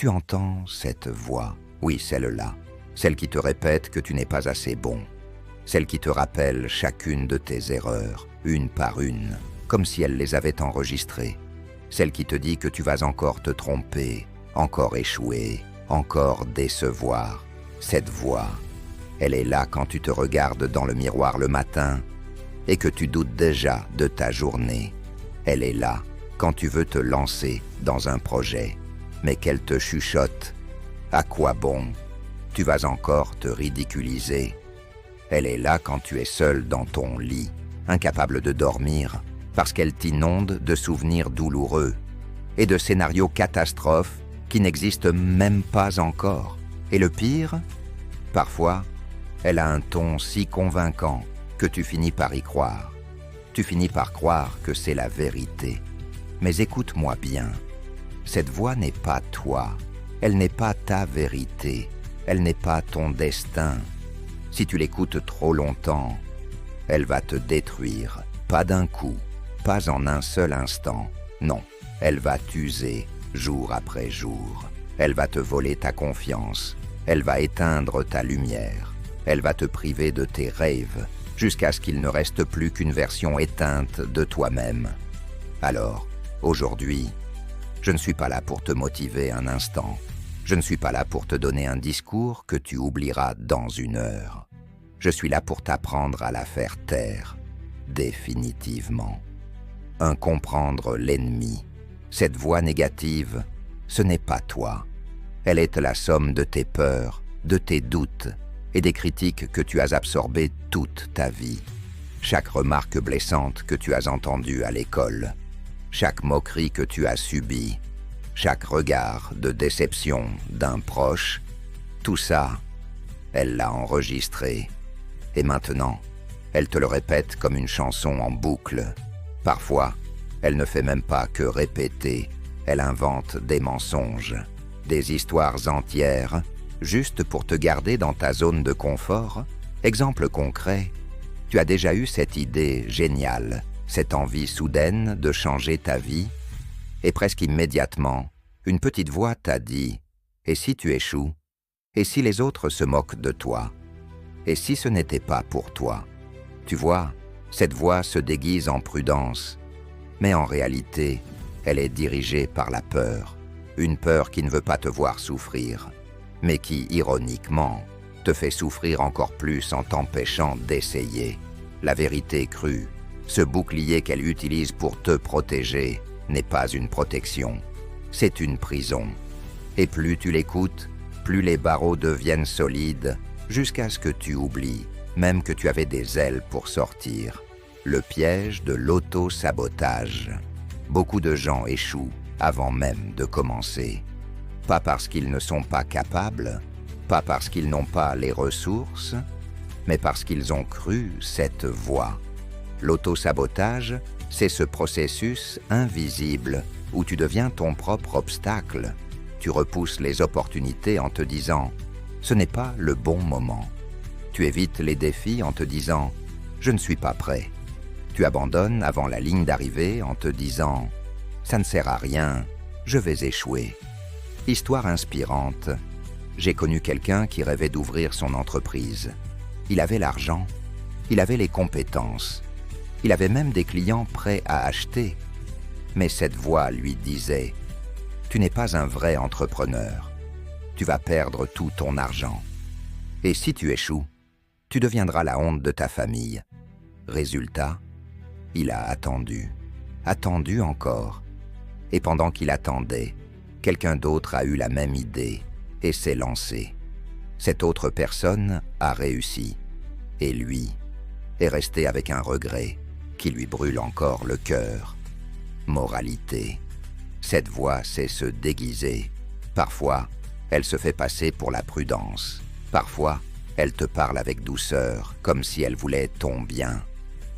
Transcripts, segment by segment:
Tu entends cette voix, oui, celle-là, celle qui te répète que tu n'es pas assez bon, celle qui te rappelle chacune de tes erreurs, une par une, comme si elle les avait enregistrées, celle qui te dit que tu vas encore te tromper, encore échouer, encore décevoir. Cette voix, elle est là quand tu te regardes dans le miroir le matin et que tu doutes déjà de ta journée. Elle est là quand tu veux te lancer dans un projet, mais qu'elle te chuchote. À quoi bon? Tu vas encore te ridiculiser. Elle est là quand tu es seul dans ton lit, incapable de dormir, parce qu'elle t'inonde de souvenirs douloureux et de scénarios catastrophes qui n'existent même pas encore. Et le pire, parfois, elle a un ton si convaincant que tu finis par y croire. Tu finis par croire que c'est la vérité. Mais écoute-moi bien, cette voix n'est pas toi, elle n'est pas ta vérité, elle n'est pas ton destin. Si tu l'écoutes trop longtemps, elle va te détruire, pas d'un coup, pas en un seul instant, non, elle va t'user jour après jour. Elle va te voler ta confiance, elle va éteindre ta lumière, elle va te priver de tes rêves, jusqu'à ce qu'il ne reste plus qu'une version éteinte de toi-même. Alors, aujourd'hui, je ne suis pas là pour te motiver un instant, je ne suis pas là pour te donner un discours que tu oublieras dans une heure. Je suis là pour t'apprendre à la faire taire, définitivement. Comprendre l'ennemi. Cette voix négative, ce n'est pas toi. Elle est la somme de tes peurs, de tes doutes et des critiques que tu as absorbées toute ta vie. Chaque remarque blessante que tu as entendue à l'école, chaque moquerie que tu as subie, chaque regard de déception d'un proche, tout ça, elle l'a enregistré. Et maintenant, elle te le répète comme une chanson en boucle. Parfois, elle ne fait même pas que répéter, elle invente des mensonges, des histoires entières, juste pour te garder dans ta zone de confort. Exemple concret, tu as déjà eu cette idée géniale, cette envie soudaine de changer ta vie, et presque immédiatement, une petite voix t'a dit « Et si tu échoues? Et si les autres se moquent de toi? Et si ce n'était pas pour toi ?» Tu vois, cette voix se déguise en prudence, mais en réalité, elle est dirigée par la peur, une peur qui ne veut pas te voir souffrir, mais qui, ironiquement, te fait souffrir encore plus en t'empêchant d'essayer. La vérité crue, ce bouclier qu'elle utilise pour te protéger, n'est pas une protection, c'est une prison. Et plus tu l'écoutes, plus les barreaux deviennent solides, jusqu'à ce que tu oublies, même que tu avais des ailes pour sortir. Le piège de l'auto-sabotage. Beaucoup de gens échouent avant même de commencer. Pas parce qu'ils ne sont pas capables, pas parce qu'ils n'ont pas les ressources, mais parce qu'ils ont cru cette voie. L'auto-sabotage, c'est ce processus invisible où tu deviens ton propre obstacle. Tu repousses les opportunités en te disant « ce n'est pas le bon moment ». Tu évites les défis en te disant « je ne suis pas prêt ». Tu abandonnes avant la ligne d'arrivée en te disant « ça ne sert à rien, je vais échouer ». Histoire inspirante, j'ai connu quelqu'un qui rêvait d'ouvrir son entreprise. Il avait l'argent, il avait les compétences, il avait même des clients prêts à acheter. Mais cette voix lui disait « tu n'es pas un vrai entrepreneur, tu vas perdre tout ton argent. Et si tu échoues, tu deviendras la honte de ta famille. » Résultat, il a attendu encore. Et pendant qu'il attendait, quelqu'un d'autre a eu la même idée et s'est lancé. Cette autre personne a réussi. Et lui est resté avec un regret qui lui brûle encore le cœur. Moralité. Cette voix sait se déguiser. Parfois, elle se fait passer pour la prudence. Parfois, elle te parle avec douceur, comme si elle voulait ton bien.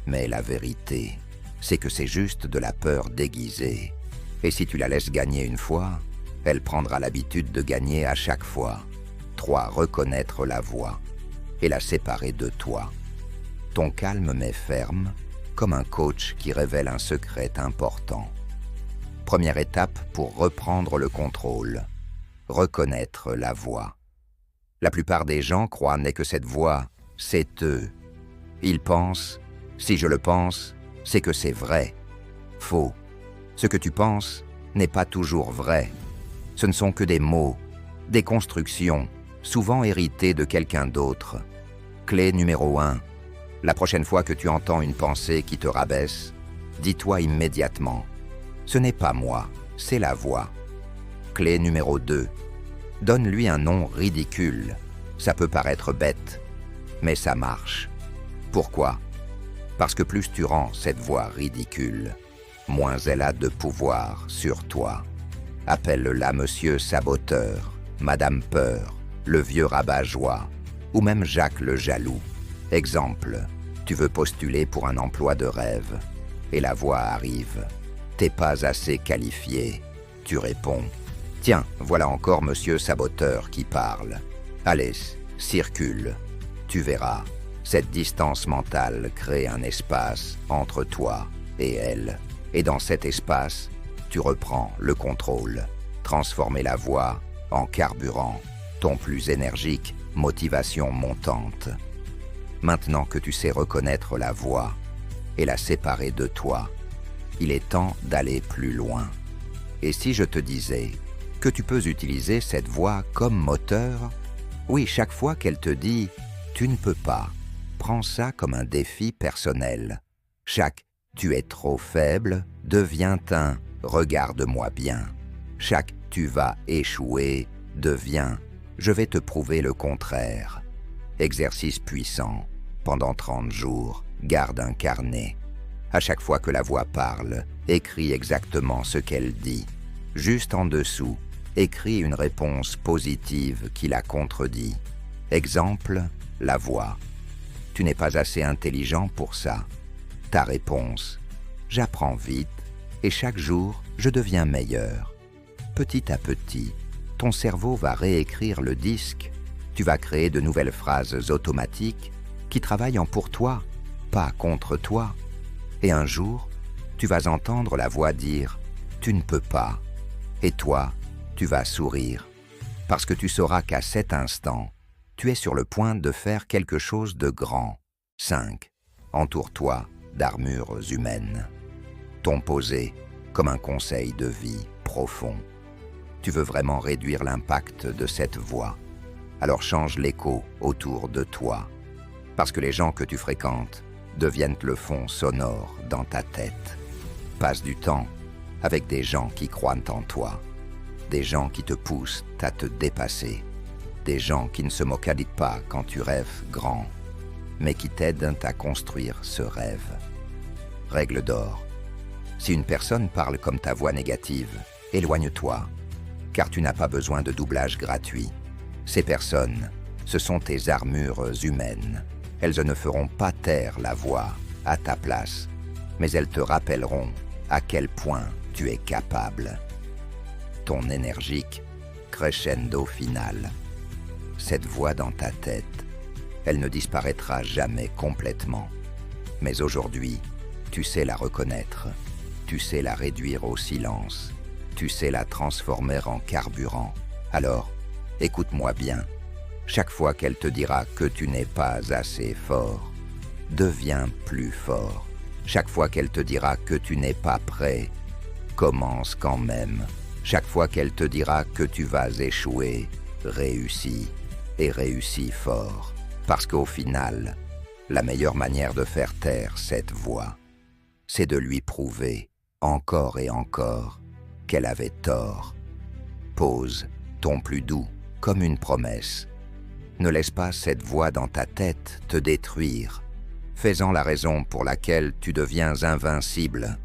Mais la vérité, c'est que c'est juste de la peur déguisée. Et si tu la laisses gagner une fois, elle prendra l'habitude de gagner à chaque fois. 3. Reconnaître la voix et la séparer de toi. Ton calme mais ferme, comme un coach qui révèle un secret important. Première étape pour reprendre le contrôle. reconnaître la voix. La plupart des gens croient n'est que cette voix, c'est eux. Ils pensent, si je le pense, c'est que c'est vrai. Faux. Ce que tu penses n'est pas toujours vrai. Ce ne sont que des mots, des constructions, souvent héritées de quelqu'un d'autre. Clé numéro 1. La prochaine fois que tu entends une pensée qui te rabaisse, dis-toi immédiatement « Ce n'est pas moi, c'est la voix ». Clé numéro 2. Donne-lui un nom ridicule. Ça peut paraître bête, mais ça marche. Pourquoi? Parce que plus tu rends cette voix ridicule, moins elle a de pouvoir sur toi. Appelle-la Monsieur Saboteur, Madame Peur, le vieux rabat-joie, ou même Jacques le Jaloux. Exemple, tu veux postuler pour un emploi de rêve, et la voix arrive. T'es pas assez qualifié. Tu réponds, tiens, voilà encore Monsieur Saboteur qui parle. Allez, circule. Tu verras, cette distance mentale crée un espace entre toi et elle. Et dans cet espace, tu reprends le contrôle. Transformer la voix en carburant, ton plus énergique, motivation montante. Maintenant que tu sais reconnaître la voix et la séparer de toi, il est temps d'aller plus loin. Et si je te disais que tu peux utiliser cette voix comme moteur? Oui, chaque fois qu'elle te dit « tu ne peux pas », prends ça comme un défi personnel. Chaque « tu es trop faible » devient un « regarde-moi bien ». Chaque « tu vas échouer » devient « je vais te prouver le contraire ». Exercice puissant. Pendant 30 jours, garde un carnet. À chaque fois que la voix parle, écris exactement ce qu'elle dit. Juste en dessous, écris une réponse positive qui la contredit. Exemple, la voix. Tu n'es pas assez intelligent pour ça. Ta réponse. J'apprends vite et chaque jour, je deviens meilleur. Petit à petit, ton cerveau va réécrire le disque. Tu vas créer de nouvelles phrases automatiques qui travaillent en pour toi, pas contre toi. Et un jour, tu vas entendre la voix dire « tu ne peux pas ». Et toi, tu vas sourire, parce que tu sauras qu'à cet instant, tu es sur le point de faire quelque chose de grand. 5. Entoure-toi d'armures humaines. Ton posé comme un conseil de vie profond. Tu veux vraiment réduire l'impact de cette voix. Alors change l'écho autour de toi, parce que les gens que tu fréquentes deviennent le fond sonore dans ta tête. Passe du temps avec des gens qui croient en toi, des gens qui te poussent à te dépasser, des gens qui ne se moquent pas quand tu rêves grand, mais qui t'aident à construire ce rêve. Règle d'or. Si une personne parle comme ta voix négative, éloigne-toi, car tu n'as pas besoin de doublage gratuit. Ces personnes, ce sont tes armures humaines. Elles ne feront pas taire la voix à ta place, mais elles te rappelleront à quel point tu es capable. Ton énergique crescendo final. Cette voix dans ta tête, elle ne disparaîtra jamais complètement. Mais aujourd'hui, tu sais la reconnaître, tu sais la réduire au silence, tu sais la transformer en carburant. Alors, écoute-moi bien. Chaque fois qu'elle te dira que tu n'es pas assez fort, deviens plus fort. Chaque fois qu'elle te dira que tu n'es pas prêt, commence quand même. Chaque fois qu'elle te dira que tu vas échouer, réussis, et réussis fort. Parce qu'au final, la meilleure manière de faire taire cette voix, c'est de lui prouver, encore et encore, qu'elle avait tort. Pose ton plus doux comme une promesse. Ne laisse pas cette voix dans ta tête te détruire. Fais-en la raison pour laquelle tu deviens invincible.